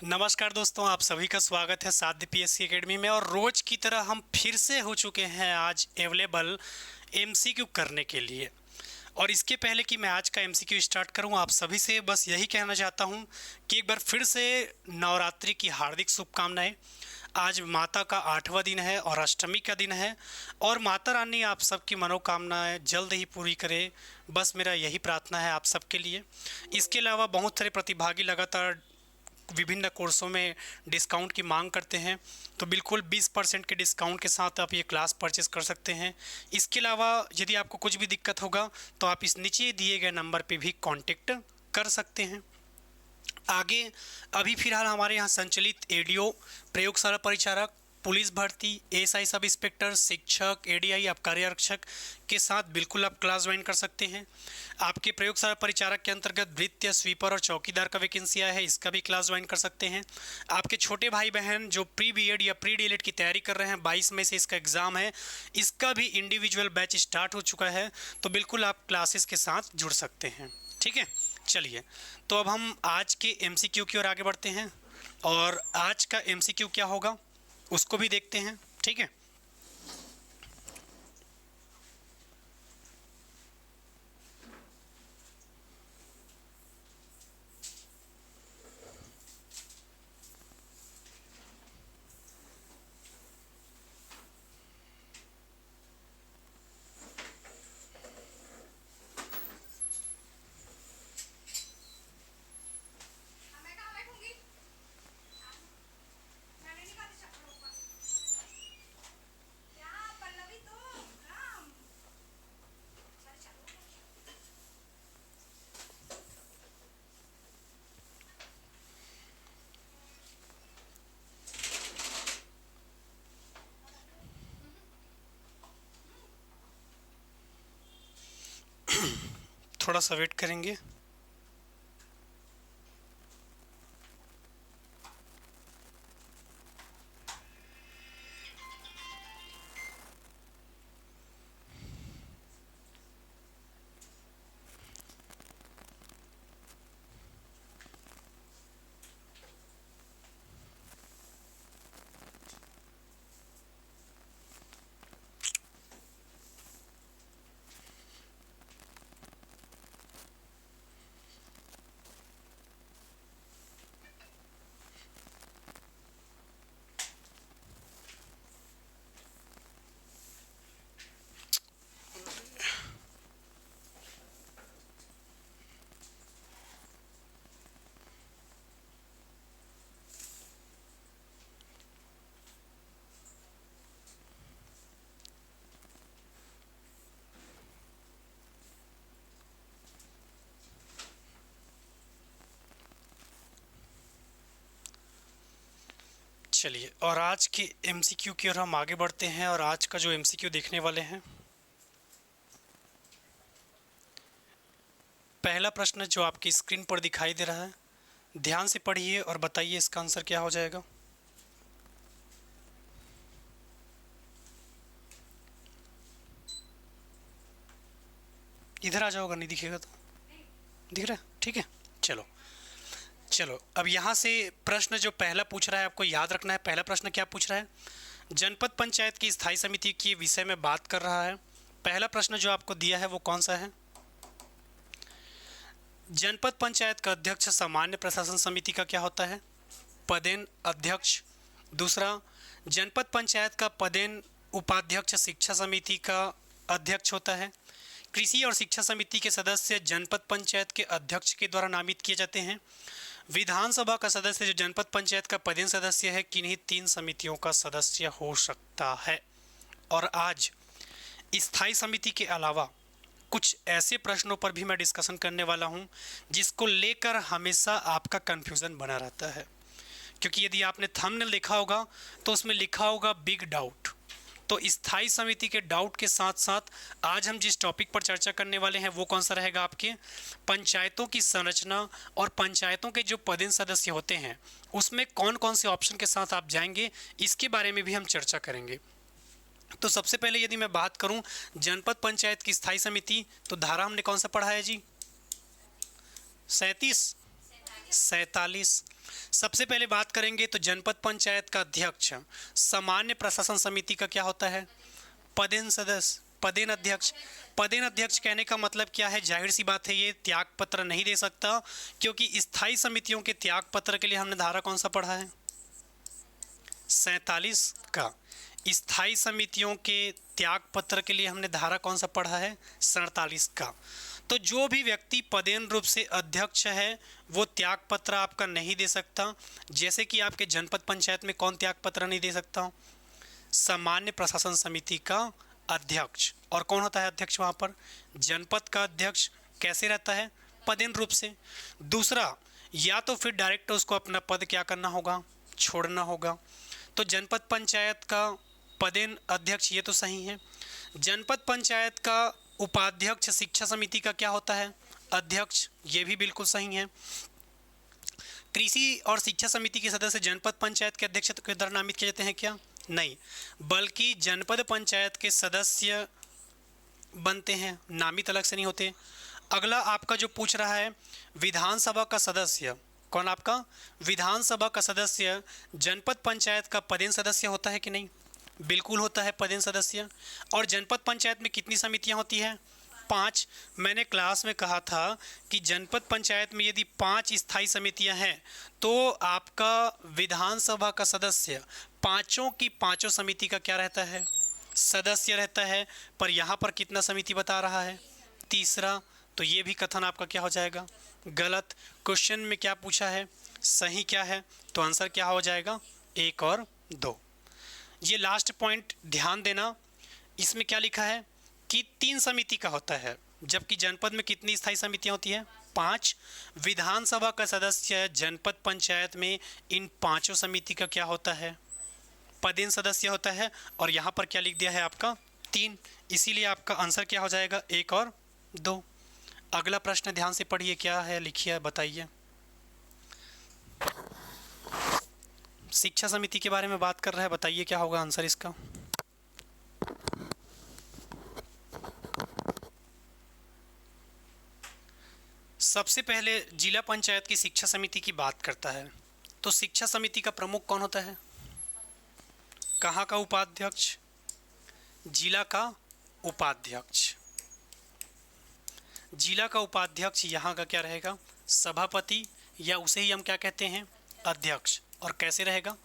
नमस्कार दोस्तों, आप सभी का स्वागत है साध्य पीएससी एकेडमी में। और रोज की तरह हम फिर से हो चुके हैं आज अवेलेबल एमसीक्यू करने के लिए। और इसके पहले कि मैं आज का एमसीक्यू स्टार्ट करूं, आप सभी से बस यही कहना चाहता हूं कि एक बार फिर से नवरात्रि की हार्दिक शुभकामनाएं। आज माता का 8वां दिन है और अष्टमी का दिन है, और माता रानी आप सबकी मनोकामनाएं जल्द ही पूरी करे, बस मेरा यही प्रार्थना है आप सबके लिए। इसके अलावा बहुत सारे प्रतिभागी लगातार विभिन्न कोर्सों में डिस्काउंट की मांग करते हैं, तो बिल्कुल 20% के डिस्काउंट के साथ आप ये क्लास परचेस कर सकते हैं। इसके अलावा यदि आपको कुछ भी दिक्कत होगा तो आप इस नीचे दिए गए नंबर पे भी कांटेक्ट कर सकते हैं। आगे अभी फ़िलहाल हमारे यहाँ संचालित एडीओ, प्रयोगशाला परिचारक, पुलिस भर्ती, एएसआई सब इंस्पेक्टर, शिक्षक, एडीआई, आबकारी आरक्षक के साथ बिल्कुल आप क्लास ज्वाइन कर सकते हैं। आपके प्रयोगशाला परिचारक के अंतर्गत वृत्य, स्वीपर और चौकीदार का वैकेंसी आया है, इसका भी क्लास ज्वाइन कर सकते हैं। आपके छोटे भाई बहन जो प्री बीएड या प्री डीएलएड की तैयारी कर रहे हैं, 22 मई से इसका एग्ज़ाम है, इसका भी इंडिविजुअल बैच स्टार्ट हो चुका है, तो बिल्कुल आप क्लासेस के साथ जुड़ सकते हैं। ठीक है, चलिए तो अब हम आज के एमसीक्यू की ओर आगे बढ़ते हैं, और आज का एमसीक्यू क्या होगा उसको भी देखते हैं। ठीक है, थोड़ा सा वेट करेंगे। चलिए, और आज के एमसीक्यू की ओर हम आगे बढ़ते हैं। और आज का जो एमसीक्यू देखने वाले हैं, पहला प्रश्न जो आपकी स्क्रीन पर दिखाई दे रहा है, ध्यान से पढ़िए और बताइए इसका आंसर क्या हो जाएगा। इधर आ जाओगा, नहीं दिखेगा तो। दिख रहा है, ठीक है। चलो चलो, अब यहाँ से प्रश्न जो पहला पूछ रहा है, आपको याद रखना है। पहला प्रश्न क्या पूछ रहा है, जनपद पंचायत की स्थायी समिति के विषय में बात कर रहा है। पहला प्रश्न जो आपको दिया है वो कौन सा है, जनपद पंचायत का अध्यक्ष सामान्य प्रशासन समिति का क्या होता है, पदेन अध्यक्ष। दूसरा, जनपद पंचायत का पदेन उपाध्यक्ष शिक्षा समिति का अध्यक्ष होता है। कृषि और शिक्षा समिति के सदस्य जनपद पंचायत के अध्यक्ष के द्वारा नामित किए जाते हैं। विधानसभा का सदस्य जो जनपद पंचायत का पदेन सदस्य है, किन्हीं 3 समितियों का सदस्य हो सकता है। और आज स्थायी समिति के अलावा कुछ ऐसे प्रश्नों पर भी मैं डिस्कशन करने वाला हूं जिसको लेकर हमेशा आपका कन्फ्यूज़न बना रहता है, क्योंकि यदि आपने थंबनेल देखा होगा तो उसमें लिखा होगा बिग डाउट। तो स्थायी समिति के डाउट के साथ साथ आज हम जिस टॉपिक पर चर्चा करने वाले हैं वो कौन सा रहेगा, आपके पंचायतों की संरचना और पंचायतों के जो पदेन सदस्य होते हैं उसमें कौन कौन से ऑप्शन के साथ आप जाएंगे, इसके बारे में भी हम चर्चा करेंगे। तो सबसे पहले यदि मैं बात करूं जनपद पंचायत की स्थायी समिति, तो धारा हमने कौन सा पढ़ा है जी, 37 47। सबसे पहले बात करेंगे तो जनपद पंचायत का अध्यक्ष सामान्य प्रशासन समिति का क्या होता है? पदेन सदस्य, पदेन अध्यक्ष। पदेन अध्यक्ष कहने का मतलब क्या है? जाहिर सी बात है, ये त्याग पत्र नहीं दे सकता, क्योंकि स्थायी समितियों के त्याग पत्र के लिए हमने धारा कौन सा पढ़ा है? 47 का। स्थायी समितियों के त्याग पत्र के लिए हमने धारा कौन सा पढ़ा है? 47 का। तो जो भी व्यक्ति पदेन रूप से अध्यक्ष है वो त्याग पत्र आपका नहीं दे सकता। जैसे कि आपके जनपद पंचायत में कौन त्याग पत्र नहीं दे सकता? सामान्य प्रशासन समिति का अध्यक्ष। और कौन होता है अध्यक्ष वहाँ पर? जनपद का अध्यक्ष। कैसे रहता है? पदेन रूप से। दूसरा, या तो फिर डायरेक्ट उसको अपना पद क्या करना होगा? छोड़ना होगा। तो जनपद पंचायत का पदेन अध्यक्ष ये तो सही है। जनपद पंचायत का उपाध्यक्ष शिक्षा समिति का क्या होता है? अध्यक्ष। ये भी बिल्कुल सही है। कृषि और शिक्षा समिति के सदस्य जनपद पंचायत के अध्यक्ष के द्वारा नामित किए जाते हैं क्या? नहीं, बल्कि जनपद पंचायत के सदस्य बनते हैं, नामित अलग से नहीं होते। अगला आपका जो पूछ रहा है, विधानसभा का सदस्य, कौन आपका? विधानसभा का सदस्य जनपद पंचायत का पदेन सदस्य होता है कि नहीं? बिल्कुल होता है, पदेन सदस्य। और जनपद पंचायत में कितनी समितियां होती हैं? 5। मैंने क्लास में कहा था कि जनपद पंचायत में यदि 5 स्थायी समितियां हैं तो आपका विधानसभा का सदस्य पांचों की पांचों समिति का क्या रहता है? सदस्य रहता है। पर यहाँ पर कितना समिति बता रहा है? तीसरा। तो ये भी कथन आपका क्या हो जाएगा? गलत। क्वेश्चन में क्या पूछा है? सही क्या है? तो आंसर क्या हो जाएगा? 1 और 2। ये लास्ट पॉइंट ध्यान देना, इसमें क्या लिखा है कि 3 समिति का होता है, जबकि जनपद में कितनी स्थायी समितियां होती हैं? 5। विधानसभा का सदस्य जनपद पंचायत में इन पांचों समिति का क्या होता है? पदेन सदस्य होता है। और यहाँ पर क्या लिख दिया है आपका? 3। इसीलिए आपका आंसर क्या हो जाएगा? 1 और 2। अगला प्रश्न ध्यान से पढ़िए, क्या है लिखिए, बताइए। शिक्षा समिति के बारे में बात कर रहा है, बताइए क्या होगा आंसर इसका? सबसे पहले जिला पंचायत की शिक्षा समिति की बात करता है तो शिक्षा समिति का प्रमुख कौन होता है? कहाँ का उपाध्यक्ष? जिला का उपाध्यक्ष। जिला का उपाध्यक्ष यहाँ का क्या रहेगा? सभापति, या उसे ही हम क्या कहते हैं? अध्यक्ष। और कैसे रहेगा?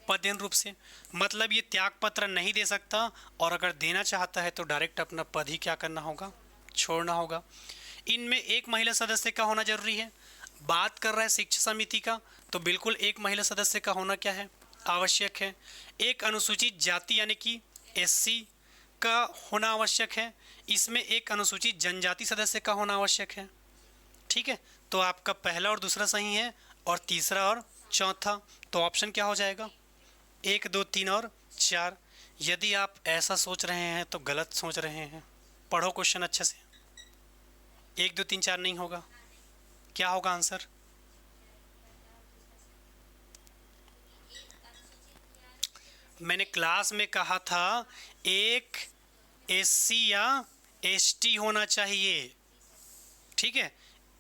पदेन रूप से। मतलब ये त्याग पत्र नहीं दे सकता, और अगर देना चाहता है तो डायरेक्ट अपना पद ही क्या करना होगा? छोड़ना होगा। इनमें एक महिला सदस्य का होना जरूरी है। बात कर रहा है शिक्षा समिति का, तो बिल्कुल एक महिला सदस्य का होना क्या है? आवश्यक है। एक अनुसूचित जाति यानी कि एससी का होना आवश्यक है। इसमें एक अनुसूचित जनजाति सदस्य का होना आवश्यक है। ठीक है, तो आपका पहला और दूसरा सही है, और तीसरा और चौथा। तो ऑप्शन क्या हो जाएगा? 1, 2, 3 और 4। यदि आप ऐसा सोच रहे हैं तो गलत सोच रहे हैं। पढ़ो क्वेश्चन अच्छे से। 1, 2, 3, 4 नहीं होगा। क्या होगा आंसर? मैंने क्लास में कहा था एक एससी या एसटी होना चाहिए। ठीक है,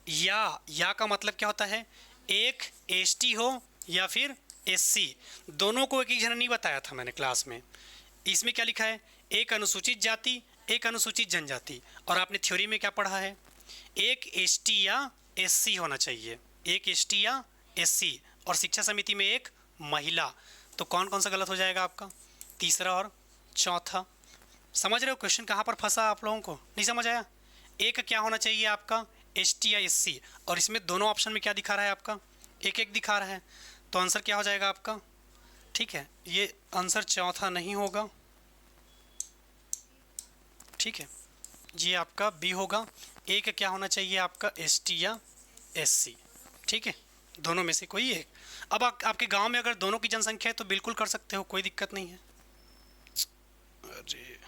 या का मतलब क्या होता है? एक एसटी हो या फिर एससी, दोनों को एक ही जन नहीं बताया था मैंने क्लास में। इसमें क्या लिखा है? एक अनुसूचित जाति, एक अनुसूचित जनजाति। और आपने थ्योरी में क्या पढ़ा है? एक एसटी या एससी होना चाहिए, एक एसटी या एससी। और शिक्षा समिति में एक महिला। तो कौन कौन सा गलत हो जाएगा आपका? तीसरा और चौथा। समझ रहे हो क्वेश्चन कहाँ पर फंसा आप लोगों को? नहीं समझ आया? एक क्या होना चाहिए आपका? एसटी या एससी। और इसमें दोनों ऑप्शन में क्या दिखा रहा है आपका? एक एक दिखा रहा है। तो आंसर क्या हो जाएगा आपका? ठीक है, ये आंसर चौथा नहीं होगा। ठीक है, ये आपका बी होगा। एक क्या होना चाहिए आपका? एसटी या एससी। ठीक है, दोनों में से कोई एक। अब आपके गांव में अगर दोनों की जनसंख्या है तो बिल्कुल कर सकते हो, कोई दिक्कत नहीं है। अरे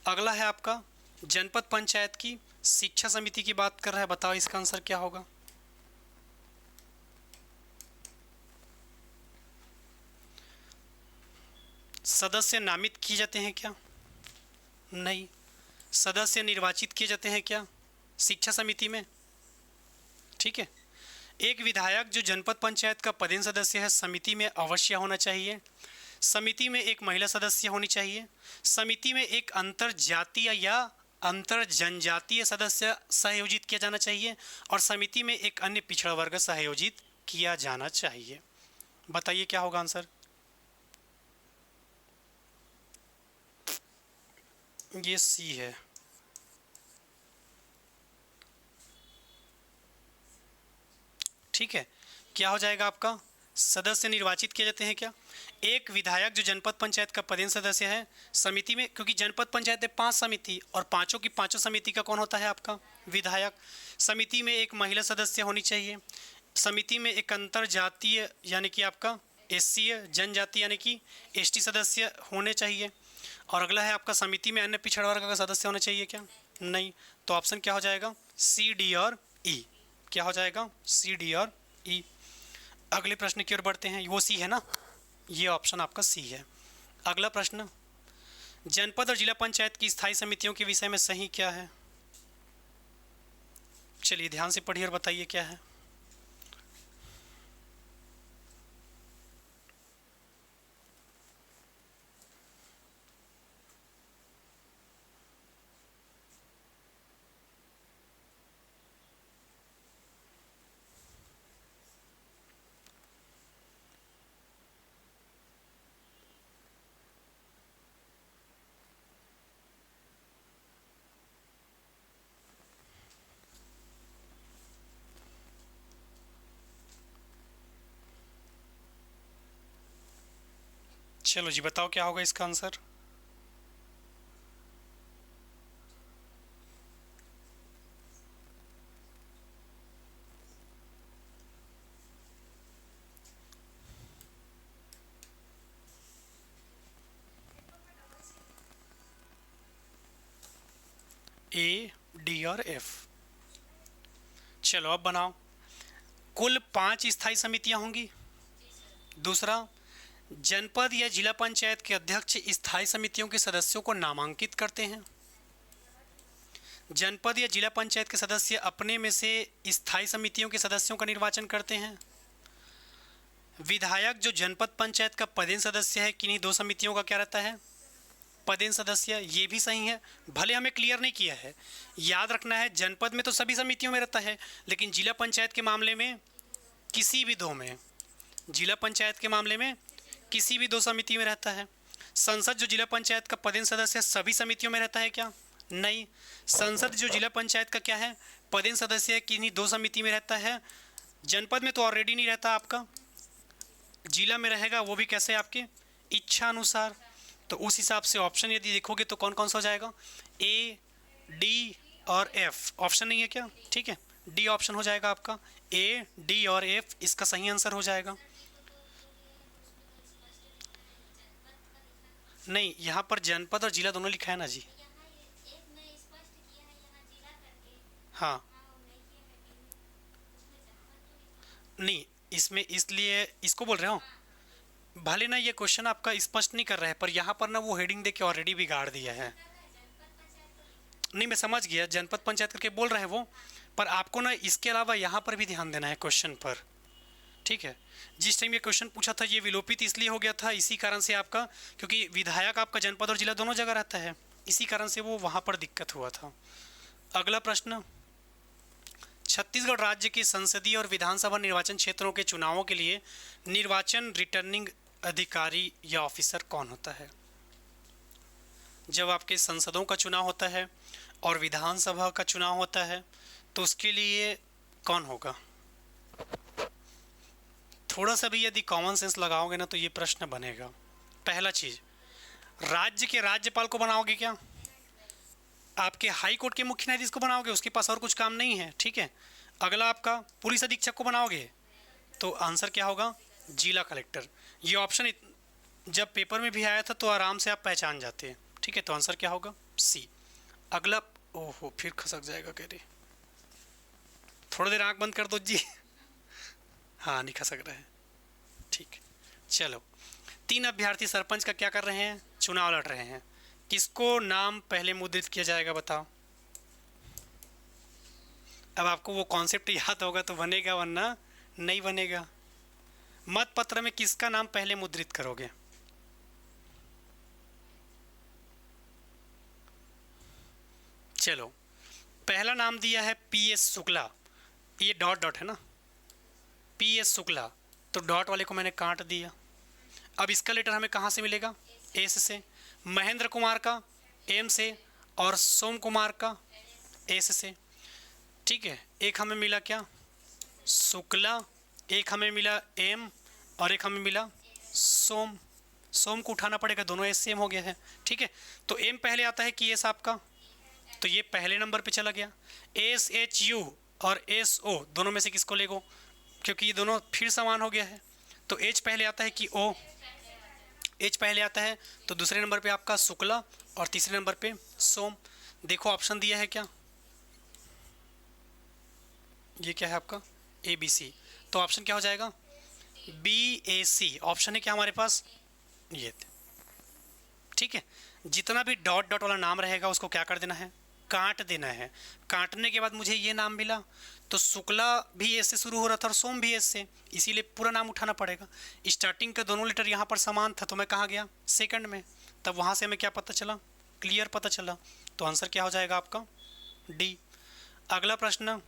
अगला है आपका जनपद पंचायत की शिक्षा समिति की बात कर रहा है, बताओ इसका आंसर क्या होगा? सदस्य नामित किए जाते हैं क्या? नहीं। सदस्य निर्वाचित किए जाते हैं क्या, शिक्षा समिति में, ठीक है। एक विधायक जो जनपद पंचायत का पदेन सदस्य है समिति में अवश्य होना चाहिए। समिति में एक महिला सदस्य होनी चाहिए। समिति में एक अंतर जातीय या अंतर जनजातीय सदस्य सहयोजित किया जाना चाहिए और समिति में एक अन्य पिछड़ा वर्ग सहयोजित किया जाना चाहिए। बताइए क्या होगा आंसर। ये सी है। ठीक है, क्या हो जाएगा आपका, सदस्य निर्वाचित किए जाते हैं क्या। एक विधायक जो जनपद पंचायत का पदेन सदस्य है समिति में, क्योंकि जनपद पंचायत में 5 समिति और पांचों की पांचों समिति का कौन होता है आपका, विधायक। समिति में एक महिला सदस्य होनी चाहिए। समिति में एक अंतर जातीय यानी कि आपका एससी जनजाति यानी कि एसटी सदस्य होने चाहिए। और अगला है आपका समिति में अन्य पिछड़ा वर्ग का सदस्य होना चाहिए क्या, नहीं। तो ऑप्शन क्या हो जाएगा, सी डी और ई। क्या हो जाएगा, सी डी और ई। अगले प्रश्न की ओर बढ़ते हैं, वो सी है ना, ये ऑप्शन आपका सी है। अगला प्रश्न, जनपद और जिला पंचायत की स्थायी समितियों के विषय में सही क्या है। चलिए ध्यान से पढ़िए और बताइए क्या है। चलो जी बताओ क्या होगा इसका आंसर। ए, डी और एफ। चलो अब बनाओ। कुल 5 स्थायी समितियां होंगी। दूसरा, जनपद या जिला पंचायत के अध्यक्ष स्थायी समितियों के सदस्यों को नामांकित करते हैं। जनपद या जिला पंचायत के सदस्य अपने में से स्थायी समितियों के सदस्यों का निर्वाचन करते हैं। विधायक जो जनपद पंचायत का पदेन सदस्य है किन्हीं 2 समितियों का क्या रहता है, पदेन सदस्य। ये भी सही है, भले हमें क्लियर नहीं किया है। याद रखना है जनपद में तो सभी समितियों में रहता है, लेकिन जिला पंचायत के मामले में किसी भी 2 में, जिला पंचायत के मामले में किसी भी 2 समिति में रहता है। संसद जो जिला पंचायत का पदेन सदस्य सभी समितियों में रहता है क्या, नहीं। संसद जो जिला पंचायत का क्या है, पदेन सदस्य है, किन्हीं 2 समिति में रहता है। जनपद में तो ऑलरेडी नहीं रहता आपका, जिला में रहेगा, वो भी कैसे, आपके इच्छा अनुसार। तो उस हिसाब से ऑप्शन यदि देखोगे तो कौन कौन सा हो जाएगा, ए, डी और एफ। ऑप्शन नहीं है क्या, ठीक है, डी ऑप्शन हो जाएगा आपका। ए, डी और एफ इसका सही आंसर हो जाएगा। नहीं, यहाँ पर जनपद और जिला दोनों लिखा है ना जी। हाँ, नहीं इसमें इसलिए इसको बोल रहे हो, भले ना ये क्वेश्चन आपका स्पष्ट नहीं कर रहा है पर यहाँ पर ना वो हेडिंग देके ऑलरेडी बिगाड़ दिया है। नहीं मैं समझ गया, जनपद पंचायत करके बोल रहे हैं वो, पर आपको ना इसके अलावा यहाँ पर भी ध्यान देना है क्वेश्चन पर, ठीक है। जिस टाइम ये क्वेश्चन पूछा था ये विलोपित इसलिए हो गया था इसी कारण से आपका, क्योंकि विधायक आपका जनपद और जिला दोनों जगह रहता है, इसी कारण से वो वहाँ पर दिक्कत हुआ था। अगला प्रश्न, छत्तीसगढ़ राज्य के संसदीय और विधानसभा निर्वाचन क्षेत्रों के चुनावों के लिए निर्वाचन रिटर्निंग अधिकारी या ऑफिसर कौन होता है। जब आपके संसदों का चुनाव होता है और विधानसभा का चुनाव होता है तो उसके लिए कौन होगा। थोड़ा सा भी यदि कॉमन सेंस लगाओगे ना तो ये प्रश्न बनेगा। पहला चीज़, राज्य के राज्यपाल को बनाओगे क्या, आपके हाई कोर्ट के मुख्य न्यायाधीश को बनाओगे, उसके पास और कुछ काम नहीं है, ठीक है। अगला आपका पुलिस अधीक्षक को बनाओगे तो आंसर क्या होगा, जिला कलेक्टर। ये ऑप्शन जब पेपर में भी आया था तो आराम से आप पहचान जाते हैं, ठीक है। तो आंसर क्या होगा, सी। अगला, ओहो फिर खसक जाएगा, कह रहे थोड़ी देर आंख बंद कर दो जी। हाँ नहीं खसक रहे हैं, ठीक। चलो, 3 अभ्यर्थी सरपंच का क्या कर रहे हैं, चुनाव लड़ रहे हैं। किसको नाम पहले मुद्रित किया जाएगा बताओ। अब आपको वो कॉन्सेप्ट याद होगा तो बनेगा, वरना नहीं बनेगा। मत पत्र में किसका नाम पहले मुद्रित करोगे? चलो, पहला नाम दिया है PS शुक्ला, ये डॉट डॉट है ना, PS शुक्ला, तो डॉट वाले को मैंने काट दिया। अब इसका लेटर हमें कहाँ से मिलेगा? एस से। महेंद्र कुमार का M से, और सोम कुमार का S से। ठीक है, एक हमें मिला क्या? शुक्ला, एक हमें मिला M, और एक हमें मिला सोम। सोम को उठाना पड़ेगा, दोनों एस सेम हो गया है। ठीक है, तो M पहले आता है कि एस आपका, तो ये पहले नंबर पे चला गया। SHU और SO दोनों में से किसको लेगो, क्योंकि ये दोनों फिर समान हो गया है। तो H पहले आता है कि O? H पहले आता है, तो दूसरे नंबर पे आपका शुक्ला और तीसरे नंबर पे सोम। देखो ऑप्शन दिया है क्या, ये क्या है आपका ABC, तो ऑप्शन क्या हो जाएगा? BAC ऑप्शन है क्या हमारे पास, ये। ठीक है, जितना भी डॉट डॉट वाला नाम रहेगा उसको क्या कर देना है? काट देना है। काटने के बाद मुझे ये नाम मिला, तो शुक्ला भी एस से शुरू हो रहा था और सोम भी एस से, इसीलिए पूरा नाम उठाना पड़ेगा। स्टार्टिंग का दोनों लेटर यहाँ पर समान था, तो मैं कहाँ गया? सेकंड में। तब वहाँ से हमें क्या पता चला? क्लियर पता चला। तो आंसर क्या हो जाएगा आपका? डी। अगला प्रश्न,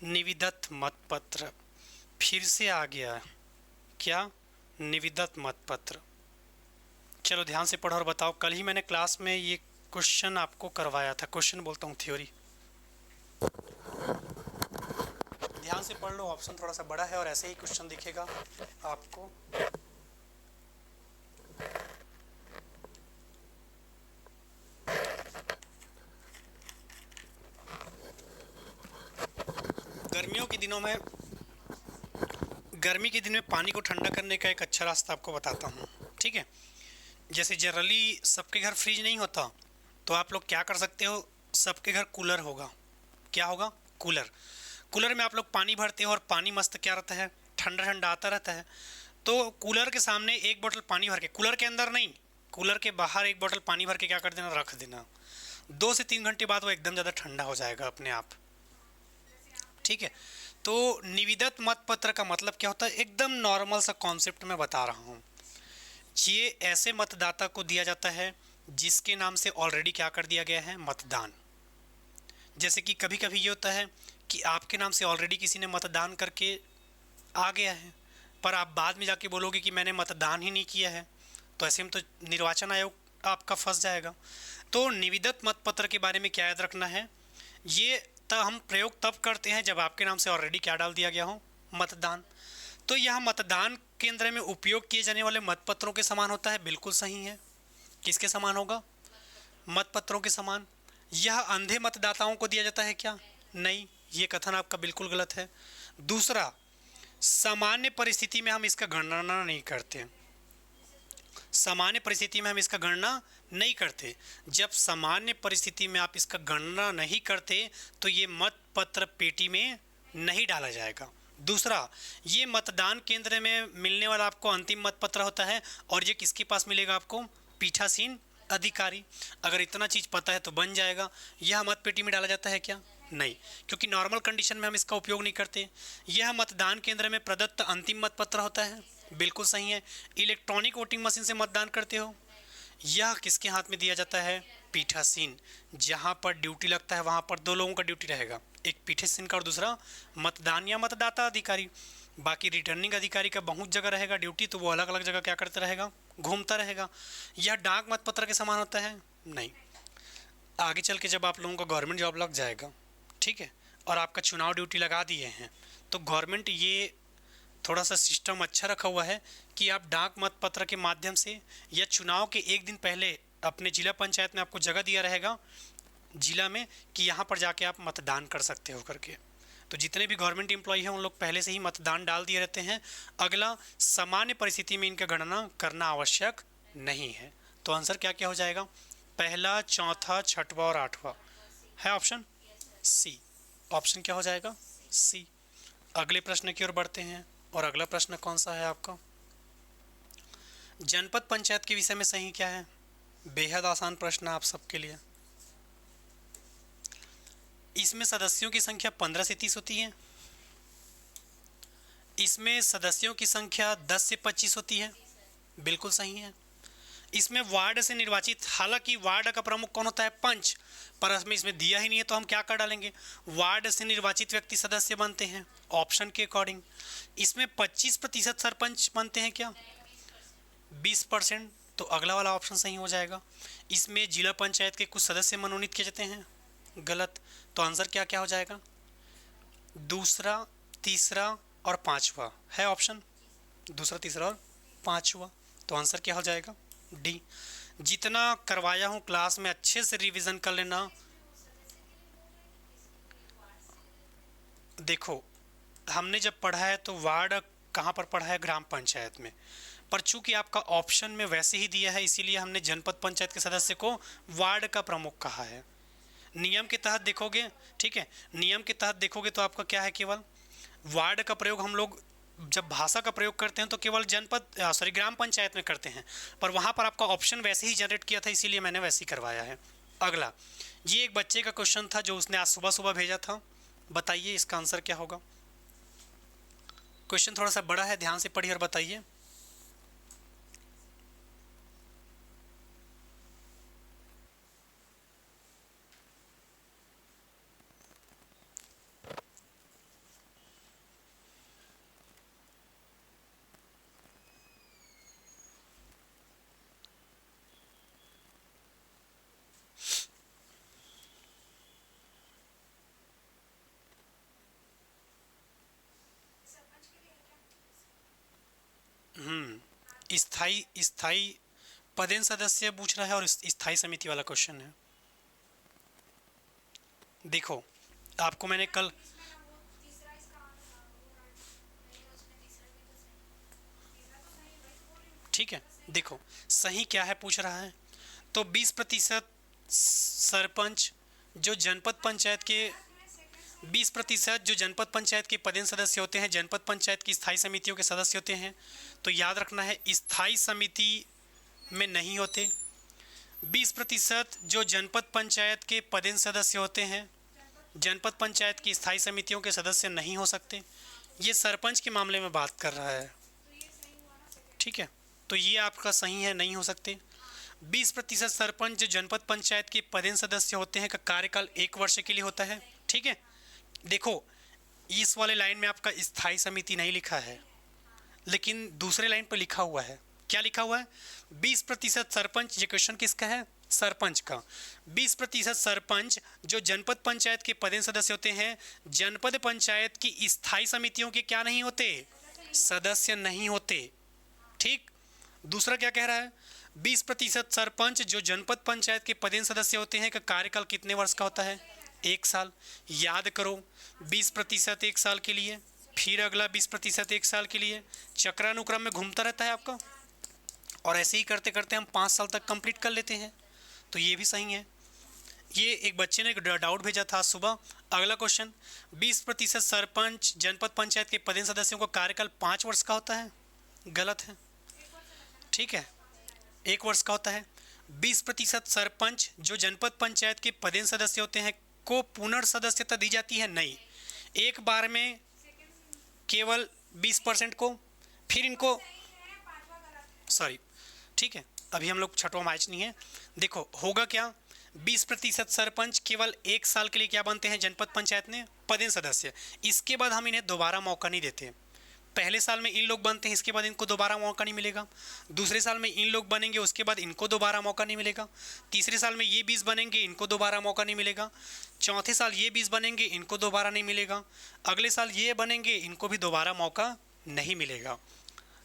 निविदत मतपत्र, फिर से आ गया क्या? निविदत मतपत्र। चलो ध्यान से पढ़ो और बताओ। कल ही मैंने क्लास में ये क्वेश्चन आपको करवाया था, क्वेश्चन बोलता हूँ, थ्योरी। ध्यान से पढ़ लो, ऑप्शन थोड़ा सा बड़ा है और ऐसे ही क्वेश्चन दिखेगा आपको। गर्मियों के दिनों में, गर्मी के दिन में पानी को ठंडा करने का एक अच्छा रास्ता आपको बताता हूँ। ठीक है, जैसे जनरली सबके घर फ्रिज नहीं होता, तो आप लोग क्या कर सकते हो? सबके घर कूलर होगा। क्या होगा? कूलर। कूलर में आप लोग पानी भरते हो और पानी मस्त क्या रहता है? ठंडा ठंडा आता रहता है। तो कूलर के सामने एक बोतल पानी भर के, कूलर के अंदर नहीं, कूलर के बाहर एक बोतल पानी भर के क्या कर देना? रख देना। 2 से 3 घंटे बाद वो एकदम ज़्यादा ठंडा हो जाएगा अपने आप। ठीक है, तो निविदत मतपत्र का मतलब क्या होता है? एकदम नॉर्मल सा कॉन्सेप्ट मैं बता रहा हूँ। ये ऐसे मतदाता को दिया जाता है जिसके नाम से ऑलरेडी क्या कर दिया गया है? मतदान। जैसे कि कभी कभी ये होता है कि आपके नाम से ऑलरेडी किसी ने मतदान करके आ गया है, पर आप बाद में जाके बोलोगे कि मैंने मतदान ही नहीं किया है, तो ऐसे में तो निर्वाचन आयोग आपका फंस जाएगा। तो निविदत मतपत्र के बारे में क्या याद रखना है? ये तब हम प्रयोग तब करते हैं जब आपके नाम से ऑलरेडी क्या डाल दिया गया हो? मतदान। तो यह मतदान केंद्र में उपयोग किए जाने वाले मतपत्रों के समान होता है। बिल्कुल सही है। किसके समान होगा? मतपत्रों के समान। यह अंधे मतदाताओं को दिया जाता है क्या? नहीं, ये कथन आपका बिल्कुल गलत है। दूसरा, सामान्य परिस्थिति में हम इसका गणना नहीं करते। सामान्य परिस्थिति में हम इसका गणना नहीं करते। जब सामान्य परिस्थिति में आप इसका गणना नहीं करते तो ये मतपत्र पेटी में नहीं डाला जाएगा। दूसरा, ये मतदान केंद्र में मिलने वाला आपको अंतिम मतपत्र होता है, और ये किसके पास मिलेगा आपको? पीठासीन अधिकारी। अगर इतना चीज़ पता है तो बन जाएगा। यह मतपेटी में डाला जाता है क्या? नहीं, क्योंकि नॉर्मल कंडीशन में हम इसका उपयोग नहीं करते। यह मतदान केंद्र में प्रदत्त अंतिम मतपत्र होता है। बिल्कुल सही है। इलेक्ट्रॉनिक वोटिंग मशीन से मतदान करते हो। यह किसके हाथ में दिया जाता है? पीठासीन। जहाँ पर ड्यूटी लगता है वहाँ पर 2 लोगों का ड्यूटी रहेगा, एक पीठासीन का और दूसरा मतदान या मतदाता अधिकारी। बाकी रिटर्निंग अधिकारी का बहुत जगह रहेगा ड्यूटी, तो वो अलग अलग जगह क्या करता रहेगा? घूमता रहेगा। यह डाक मतपत्र के समान होता है? नहीं। आगे चल के जब आप लोगों का गवर्नमेंट जॉब लग जाएगा, ठीक है, और आपका चुनाव ड्यूटी लगा दिए हैं, तो गवर्नमेंट ये थोड़ा सा सिस्टम अच्छा रखा हुआ है कि आप डाक मतपत्र के माध्यम से या चुनाव के एक दिन पहले अपने जिला पंचायत में आपको जगह दिया रहेगा जिला में कि यहाँ पर जाके आप मतदान कर सकते हो करके। तो जितने भी गवर्नमेंट एम्प्लॉय हैं उन लोग पहले से ही मतदान डाल दिए रहते हैं। अगला, सामान्य परिस्थिति में इनका गणना करना आवश्यक नहीं है। तो आंसर क्या क्या हो जाएगा? पहला, चौथा, छठवां और आठवां है ऑप्शन सी। ऑप्शन क्या हो जाएगा? सी। अगले प्रश्न की ओर बढ़ते हैं, और अगला प्रश्न कौन सा है आपका? जनपद पंचायत के विषय में सही क्या है? बेहद आसान प्रश्न आप सबके लिए। इसमें सदस्यों की संख्या 15 से 30 होती है। इसमें सदस्यों की संख्या 10 से 25 होती है। बिल्कुल सही है। इसमें वार्ड से निर्वाचित, हालांकि वार्ड का प्रमुख कौन होता है? पंच, पर हमें इसमें दिया ही नहीं है तो हम क्या कर डालेंगे? वार्ड से निर्वाचित व्यक्ति सदस्य बनते हैं ऑप्शन के अकॉर्डिंग। इसमें 25% सरपंच बनते हैं क्या? 20%, तो अगला वाला ऑप्शन सही हो जाएगा। इसमें जिला पंचायत के कुछ सदस्य मनोनीत किए जाते हैं, गलत। तो आंसर क्या क्या हो जाएगा? दूसरा, तीसरा और पांचवा है ऑप्शन, दूसरा, तीसरा और पांचवा। तो आंसर क्या हो जाएगा? डी। जितना करवाया हूँ क्लास में अच्छे से रिवीजन कर लेना। देखो, हमने जब पढ़ा है तो वार्ड कहाँ पर पढ़ा है? ग्राम पंचायत में। पर चूंकि आपका ऑप्शन में वैसे ही दिया है, इसीलिए हमने जनपद पंचायत के सदस्य को वार्ड का प्रमुख कहा है। नियम के तहत देखोगे, ठीक है, नियम के तहत देखोगे तो आपका क्या है? केवल वार्ड का प्रयोग हम लोग जब भाषा का प्रयोग करते हैं तो केवल ग्राम पंचायत में करते हैं, पर वहाँ पर आपका ऑप्शन वैसे ही जनरेट किया था, इसीलिए मैंने वैसे ही करवाया है। अगला, ये एक बच्चे का क्वेश्चन था जो उसने आज सुबह सुबह भेजा था। बताइए इसका आंसर क्या होगा? क्वेश्चन थोड़ा सा बड़ा है, ध्यान से पढ़िए और बताइए। स्थाई स्थाई पदेन सदस्य पूछ रहा है और स्थाई समिति वाला क्वेश्चन है। देखो, आपको मैंने कल, ठीक है, देखो सही क्या है पूछ रहा है। तो 20% सरपंच जो जनपद पंचायत के 20% जो जनपद पंचायत के पदेन सदस्य होते हैं, जनपद पंचायत की स्थायी समितियों के सदस्य होते हैं। तो याद रखना है, स्थायी समिति में नहीं होते। 20% जो जनपद पंचायत के पदेन सदस्य होते हैं, जनपद पंचायत की स्थायी समितियों के सदस्य नहीं हो सकते। ये सरपंच के मामले में बात कर रहा है, ठीक है, तो ये आपका सही है, नहीं हो सकते। 20% सरपंच जो जनपद पंचायत के पदेन सदस्य होते हैं का कार्यकाल 1 वर्ष के लिए होता है, ठीक है। देखो, इस वाले लाइन में आपका स्थायी समिति नहीं लिखा है, लेकिन दूसरे लाइन पर लिखा हुआ है। क्या लिखा हुआ है? 20% सरपंच, ये क्वेश्चन किसका है? सरपंच का। 20% सरपंच जो जनपद पंचायत के पदेन सदस्य होते हैं, जनपद पंचायत की स्थायी समितियों के क्या नहीं होते? सदस्य नहीं होते, ठीक। दूसरा क्या कह रहा है? 20% सरपंच जो जनपद पंचायत के पदेन सदस्य होते हैं का कार्यकाल कितने वर्ष का होता है? 1 साल। याद करो, 20% 1 साल के लिए, फिर अगला 20% 1 साल के लिए, चक्रानुक्रम में घूमता रहता है आपका, और ऐसे ही करते करते हम 5 साल तक कंप्लीट कर लेते हैं। तो ये भी सही है। ये एक बच्चे ने डाउट भेजा था सुबह। अगला क्वेश्चन, 20% सरपंच जनपद पंचायत के पदेन सदस्यों का कार्यकाल 5 वर्ष का होता है, गलत है, ठीक है, 1 वर्ष का होता है। 20% सरपंच जो जनपद पंचायत के पदेन सदस्य होते हैं को पुनर्सदस्यता दी जाती है, नहीं, एक बार में केवल 20% को, फिर इनको, सॉरी, ठीक है, अभी हम लोग छठवां मैच नहीं है। देखो होगा क्या, 20% सरपंच केवल 1 साल के लिए क्या बनते हैं जनपद पंचायत में? पदेन सदस्य। इसके बाद हम इन्हें दोबारा मौका नहीं देते। पहले साल में इन लोग बनते हैं, इसके बाद इनको दोबारा मौका नहीं मिलेगा। दूसरे साल में इन लोग बनेंगे, उसके बाद इनको दोबारा मौका नहीं मिलेगा। तीसरे साल में ये 20 बनेंगे, इनको दोबारा मौका नहीं मिलेगा। चौथे साल ये 20 बनेंगे, इनको दोबारा नहीं मिलेगा। अगले साल ये बनेंगे, इनको भी दोबारा मौका नहीं मिलेगा।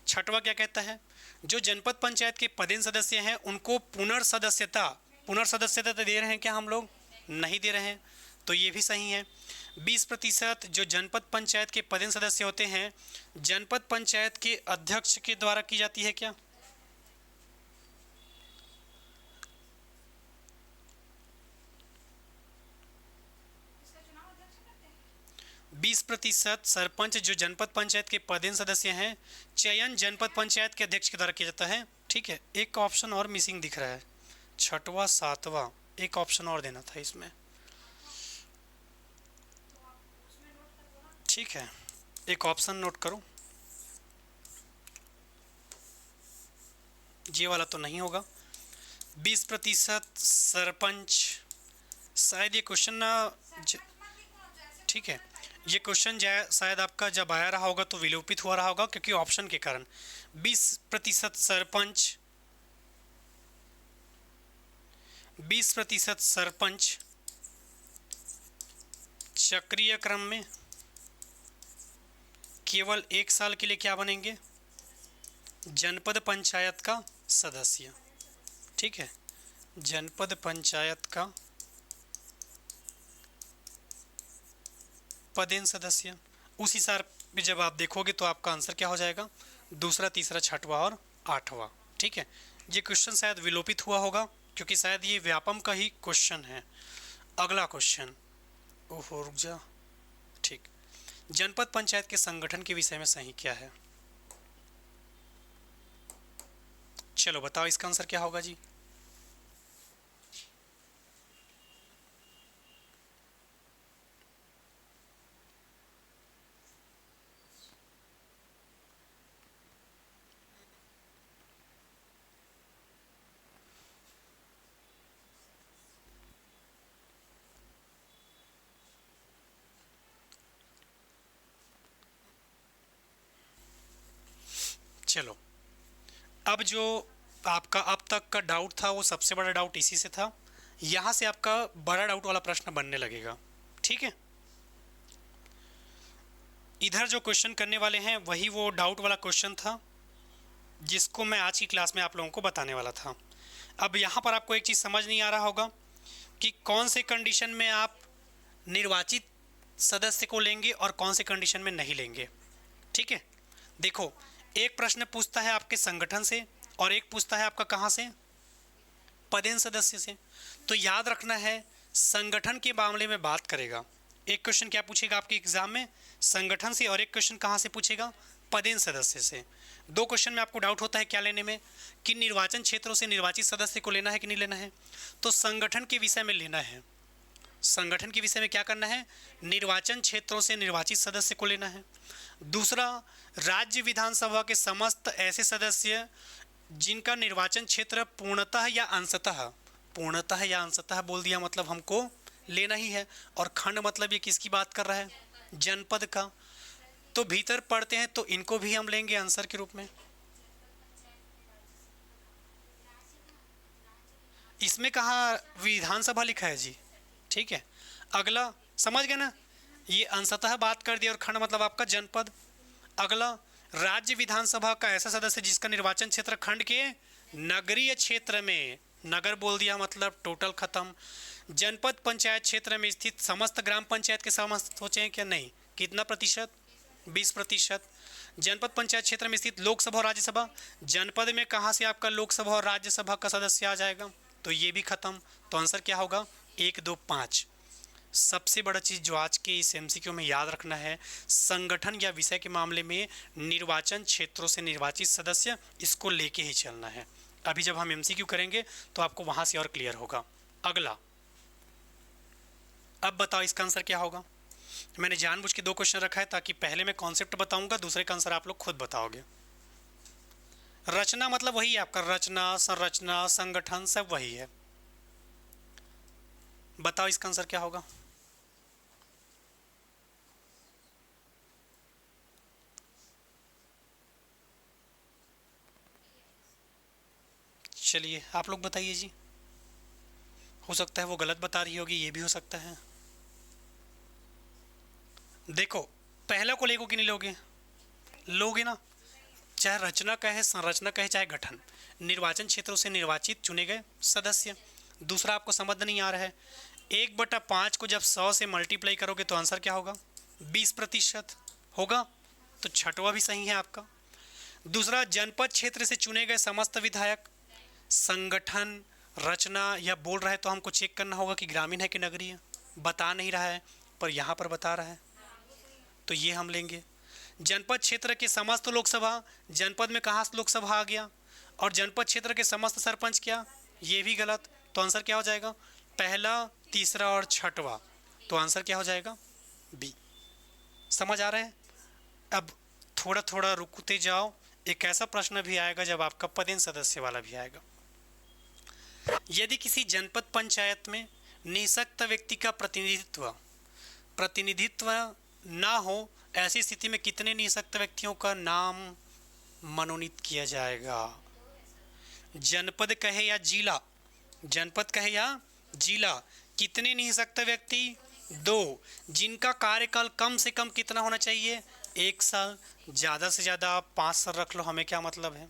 छठवां क्या कहता है? जो जनपद पंचायत के पदेन सदस्य हैं उनको पुनर्सदस्यता तो दे रहे हैं क्या हम लोग? नहीं दे रहे हैं, तो ये भी सही है। 20% जो जनपद पंचायत के पदेन सदस्य होते हैं, जनपद पंचायत के अध्यक्ष के द्वारा की जाती है क्या? 20% सरपंच जो जनपद पंचायत के पदेन सदस्य हैं, चयन जनपद पंचायत के अध्यक्ष के द्वारा किया जाता है, ठीक है। एक ऑप्शन और मिसिंग दिख रहा है, छठवां सातवां, एक ऑप्शन और देना था इसमें। ठीक है, एक ऑप्शन नोट करो। ये वाला तो नहीं होगा। 20% सरपंच, शायद ये क्वेश्चन ना ठीक है, ये क्वेश्चन शायद आपका जब आया रहा होगा तो विलोपित हुआ रहा होगा क्योंकि ऑप्शन के कारण। 20% सरपंच, 20% सरपंच चक्रीय क्रम में केवल 1 साल के लिए क्या बनेंगे? जनपद पंचायत का सदस्य। ठीक है, जनपद पंचायत का पदेन सदस्य। उस हिसाब में जब आप देखोगे तो आपका आंसर क्या हो जाएगा? दूसरा, तीसरा, छठवां और आठवां। ठीक है, ये क्वेश्चन शायद विलोपित हुआ होगा क्योंकि शायद ये व्यापम का ही क्वेश्चन है। अगला क्वेश्चन, ओहो रुक जा, ठीक, जनपद पंचायत के संगठन के विषय में सही क्या है? चलो बताओ इसका आंसर क्या होगा जी? चलो, अब जो आपका अब तक का डाउट था वो सबसे बड़ा डाउट इसी से था। यहाँ से आपका बड़ा डाउट वाला प्रश्न बनने लगेगा। ठीक है, इधर जो क्वेश्चन करने वाले हैं वही वो डाउट वाला क्वेश्चन था जिसको मैं आज की क्लास में आप लोगों को बताने वाला था। अब यहाँ पर आपको एक चीज़ समझ नहीं आ रहा होगा कि कौन से कंडीशन में आप निर्वाचित सदस्य को लेंगे और कौन से कंडीशन में नहीं लेंगे। ठीक है, देखो, एक प्रश्न पूछता है आपके संगठन से और एक पूछता है आपका कहाँ से? पदेन सदस्य से। तो याद रखना है, संगठन के मामले में बात करेगा। एक क्वेश्चन क्या पूछेगा आपके एग्जाम में? संगठन से, और एक क्वेश्चन कहाँ से पूछेगा? पदेन सदस्य से। दो क्वेश्चन में आपको डाउट होता है क्या लेने में, कि निर्वाचन क्षेत्रों से निर्वाचित सदस्य को लेना है कि नहीं लेना है। तो संगठन के विषय में लेना है। संगठन के विषय में क्या करना है? निर्वाचन क्षेत्रों से निर्वाचित सदस्य को लेना है। दूसरा, राज्य विधानसभा के समस्त ऐसे सदस्य जिनका निर्वाचन क्षेत्र पूर्णतः या अंशतः बोल दिया, मतलब हमको लेना ही है। और खंड मतलब ये किसकी बात कर रहा है? जनपद का। तो भीतर पढ़ते हैं तो इनको भी हम लेंगे आंसर के रूप में। इसमें कहाँ विधानसभा लिखा है जी? ठीक है, अगला समझ गए ना, ये अंशतः बात कर दिया और खंड मतलब आपका जनपद। अगला, राज्य विधानसभा का ऐसा सदस्य जिसका निर्वाचन क्षेत्र खंड के नगरीय क्षेत्र में, नगर बोल दिया मतलब टोटल खत्म। जनपद पंचायत क्षेत्र में स्थित समस्त ग्राम पंचायत के समस्त सोचे हैं क्या? नहीं। कितना प्रतिशत? 20%। जनपद पंचायत क्षेत्र में स्थित लोकसभा और राज्यसभा, जनपद में कहाँ से आपका लोकसभा और राज्यसभा का सदस्य आ जाएगा? तो ये भी खत्म। तो आंसर क्या होगा? 1, 2, 5। सबसे बड़ा चीज़ जो आज के इस एमसीक्यू में याद रखना है, संगठन या विषय के मामले में निर्वाचन क्षेत्रों से निर्वाचित सदस्य, इसको लेके ही चलना है। अभी जब हम एमसीक्यू करेंगे तो आपको वहाँ से और क्लियर होगा। अगला, अब बताओ इसका आंसर क्या होगा? मैंने जानबूझ के 2 क्वेश्चन रखा है ताकि पहले मैं कॉन्सेप्ट बताऊंगा, दूसरे का आंसर आप लोग खुद बताओगे। रचना मतलब वही है आपका, रचना, संरचना, संगठन सब वही है। बताओ इसका आंसर क्या होगा? चलिए आप लोग बताइए जी। हो सकता है वो गलत बता रही होगी, ये भी हो सकता है। देखो, पहला को लेगो कि नहीं लोगे? लोगे ना। चाहे रचना कहे, संरचना कहे, चाहे गठन, निर्वाचन क्षेत्रों से निर्वाचित चुने गए सदस्य। दूसरा आपको समझ नहीं आ रहा है, 1/5 को जब 100 से मल्टीप्लाई करोगे तो आंसर क्या होगा? 20% होगा। तो छठवां भी सही है आपका। दूसरा, जनपद क्षेत्र से चुने गए समस्त विधायक। संगठन, रचना या बोल रहा है तो हमको चेक करना होगा कि ग्रामीण है कि नगरीय। बता नहीं रहा है पर यहाँ पर बता रहा है, तो ये हम लेंगे। जनपद क्षेत्र के समस्त लोकसभा, जनपद में कहाँ लोकसभा आ गया? और जनपद क्षेत्र के समस्त सरपंच क्या? ये भी गलत। तो आंसर क्या हो जाएगा? पहला, तीसरा और छठवा। तो आंसर क्या हो जाएगा? बी। समझ आ रहा है? अब थोड़ा थोड़ा रुकते जाओ, एक ऐसा प्रश्न भी आएगा जब आपका पदेन सदस्य वाला भी आएगा। यदि किसी जनपद पंचायत में निःशक्त व्यक्ति का प्रतिनिधित्व ना हो, ऐसी स्थिति में कितने निःशक्त व्यक्तियों का नाम मनोनीत किया जाएगा? जनपद कहे या जिला, जनपद कहे या जिला, कितने निःशक्त व्यक्ति? 2। जिनका कार्यकाल कम से कम कितना होना चाहिए? 1 साल। ज़्यादा से ज़्यादा आप 5 साल रख लो, हमें क्या मतलब है,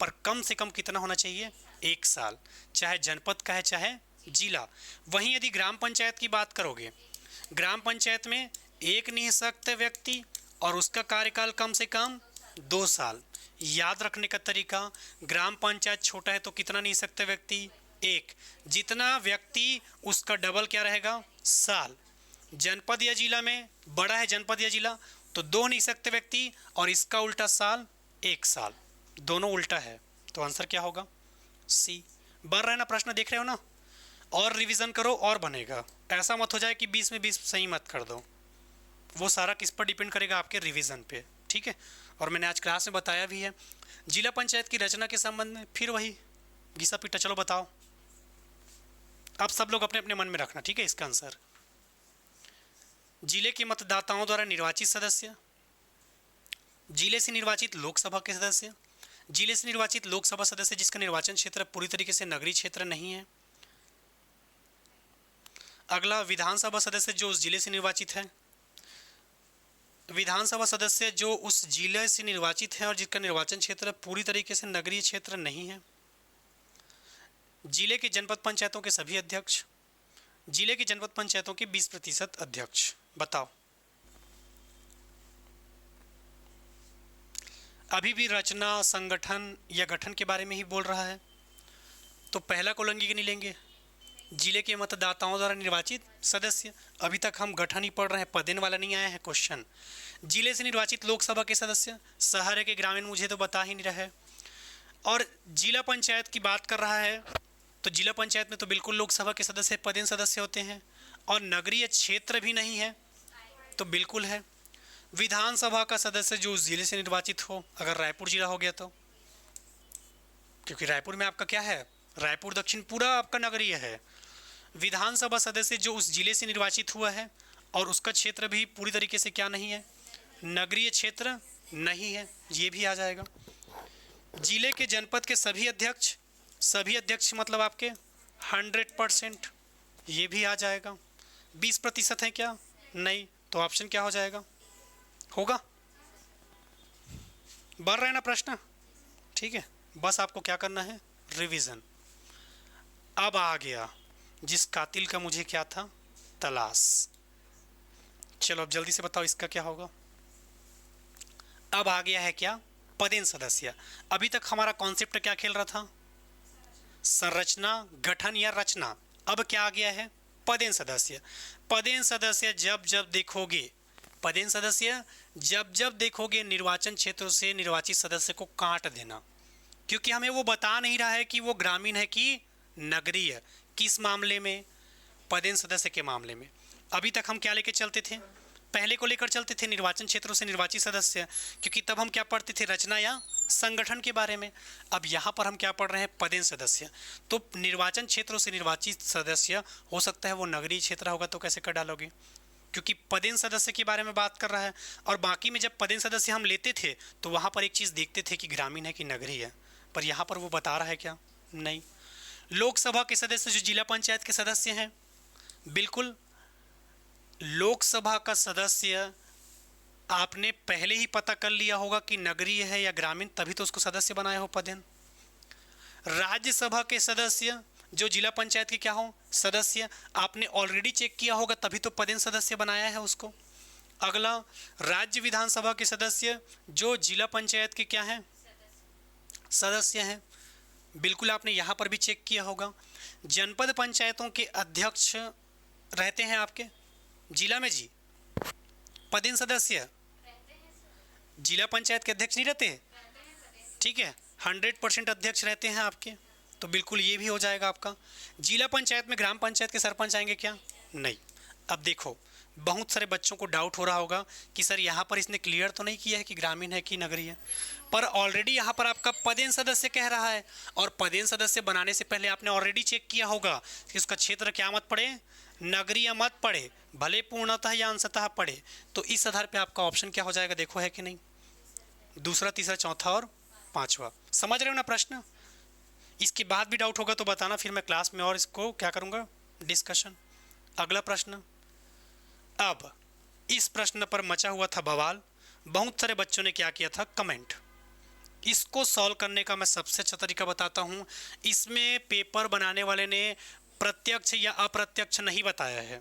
पर कम से कम कितना होना चाहिए? 1 साल, चाहे जनपद का है चाहे जिला। वहीं यदि ग्राम पंचायत की बात करोगे, ग्राम पंचायत में एक निःशक्त व्यक्ति और उसका कार्यकाल कम से कम 2 साल। याद रखने का तरीका, ग्राम पंचायत छोटा है तो कितना निःशक्त व्यक्ति? 1। जितना व्यक्ति उसका डबल क्या रहेगा? साल। जनपद या जिला में बड़ा है जनपद या जिला, तो 2 निःशक्त व्यक्ति और इसका उल्टा साल, 1 साल, दोनों उल्टा है। तो आंसर क्या होगा? सी। बढ़ रहा है ना प्रश्न, देख रहे हो ना? और रिवीजन करो और बनेगा। ऐसा मत हो जाए कि 20 में 20 सही मत कर दो, वो सारा किस पर डिपेंड करेगा? आपके रिवीजन पे, ठीक है? और मैंने आज क्लास में बताया भी है। जिला पंचायत की रचना के संबंध में फिर वही घिसा पीटा। चलो बताओ, अब सब लोग अपने अपने मन में रखना, ठीक है? इसका आंसर, जिले के मतदाताओं द्वारा निर्वाचित सदस्य, जिले से निर्वाचित लोकसभा के सदस्य, जिले से निर्वाचित लोकसभा सदस्य जिसका निर्वाचन क्षेत्र पूरी तरीके से नगरीय क्षेत्र नहीं है। अगला, विधानसभा सदस्य जो उस जिले से निर्वाचित है, विधानसभा सदस्य जो उस जिले से निर्वाचित है और जिसका निर्वाचन क्षेत्र पूरी तरीके से नगरीय क्षेत्र नहीं है। जिले के जनपद पंचायतों के सभी अध्यक्ष, जिले के जनपद पंचायतों के 20% अध्यक्ष। बताओ, अभी भी रचना, संगठन या गठन के बारे में ही बोल रहा है, तो पहला को लेंगे कि नहीं लेंगे? जिले के मतदाताओं द्वारा निर्वाचित सदस्य। अभी तक हम गठन ही पढ़ रहे हैं, पदेन वाला नहीं आया है क्वेश्चन। जिले से निर्वाचित लोकसभा के सदस्य, शहर के ग्रामीण मुझे तो बता ही नहीं रहा है। और जिला पंचायत की बात कर रहा है, तो जिला पंचायत में तो बिल्कुल लोकसभा के सदस्य पदेन सदस्य होते हैं, और नगरीय क्षेत्र भी नहीं है तो बिल्कुल है। विधानसभा का सदस्य जो उस जिले से निर्वाचित हो, अगर रायपुर जिला हो गया तो, क्योंकि रायपुर में आपका क्या है? रायपुर दक्षिण पूरा आपका नगरीय है। विधानसभा सदस्य जो उस जिले से निर्वाचित हुआ है और उसका क्षेत्र भी पूरी तरीके से क्या नहीं है? नगरीय क्षेत्र नहीं है, ये भी आ जाएगा। जिले के जनपद के सभी अध्यक्ष मतलब आपके 100%, ये भी आ जाएगा। 20% है क्या? नहीं, तो ऑप्शन क्या हो जाएगा? होगा। बढ़ रहा है ना प्रश्न, ठीक है? बस आपको क्या करना है? रिवीजन। अब आ गया जिस कातिल का मुझे क्या था? तलाश। चलो अब जल्दी से बताओ इसका क्या होगा। अब आ गया है क्या? पदेन सदस्य। अभी तक हमारा कॉन्सेप्ट क्या खेल रहा था? संरचना, गठन या रचना। अब क्या आ गया है? पदेन सदस्य। पदेन सदस्य जब जब देखोगे, पदेन सदस्य जब जब देखोगे, निर्वाचन क्षेत्र से निर्वाचित सदस्य को काट देना, क्योंकि हमें वो बता नहीं रहा है कि वो ग्रामीण है कि नगरीय। किस मामले में? पदेन सदस्य के मामले में। अभी तक हम क्या लेके चलते थे? पहले को लेकर चलते थे निर्वाचन क्षेत्रों से निर्वाचित सदस्य, क्योंकि तब हम क्या पढ़ते थे? रचना या संगठन के बारे में। अब यहाँ पर हम क्या पढ़ रहे हैं? पदेन सदस्य। तो निर्वाचन क्षेत्रों से निर्वाचित सदस्य हो सकता है वो नगरीय क्षेत्र होगा, तो कैसे कर डालोगे? क्योंकि पदेन सदस्य के बारे में बात कर रहा है। और बाकी में जब पदेन सदस्य हम लेते थे तो वहाँ पर एक चीज़ देखते थे कि ग्रामीण है कि नगरीय है, पर यहाँ पर वो बता रहा है क्या? नहीं। लोकसभा के सदस्य जो जिला पंचायत के सदस्य हैं, बिल्कुल लोकसभा का सदस्य आपने पहले ही पता कर लिया होगा कि नगरीय है या ग्रामीण, तभी तो उसको सदस्य बनाया हो पदेन। राज्यसभा के सदस्य जो जिला पंचायत के क्या हो? सदस्य, आपने ऑलरेडी चेक किया होगा, तभी तो पदेन सदस्य बनाया है उसको। अगला, राज्य विधानसभा के सदस्य जो जिला पंचायत के क्या हैं? सदस्य हैं, बिल्कुल आपने यहाँ पर भी चेक किया होगा। जनपद पंचायतों के अध्यक्ष रहते हैं आपके जिला में जी, पदेन सदस्य। जिला पंचायत के अध्यक्ष नहीं रहते? ठीक है, 100% अध्यक्ष रहते हैं आपके। तो बिल्कुल ये भी हो जाएगा आपका। जिला पंचायत में ग्राम पंचायत के सरपंच आएंगे क्या? नहीं। अब देखो, बहुत सारे बच्चों को डाउट हो रहा होगा कि सर यहाँ पर इसने क्लियर तो नहीं किया है कि ग्रामीण है कि नगरीय है, पर ऑलरेडी यहाँ पर आपका पदेन सदस्य कह रहा है, और पदेन सदस्य बनाने से पहले आपने ऑलरेडी चेक किया होगा कि उसका क्षेत्र क्या मत पड़े, नगरीय मत पड़े, भले पूर्णतः या अंशतः पड़े। तो इस आधार पर आपका ऑप्शन क्या हो जाएगा, देखो है कि नहीं, दूसरा, तीसरा, चौथा और पांचवा। समझ रहे हो ना प्रश्न? इसके बाद भी डाउट होगा तो बताना, फिर मैं क्लास में और इसको क्या करूँगा, डिस्कशन। अगला प्रश्न। अब इस प्रश्न पर मचा हुआ था बवाल, बहुत सारे बच्चों ने क्या किया था, कमेंट। इसको सॉल्व करने का मैं सबसे अच्छा तरीका बताता हूँ। इसमें पेपर बनाने वाले ने प्रत्यक्ष या अप्रत्यक्ष नहीं बताया है।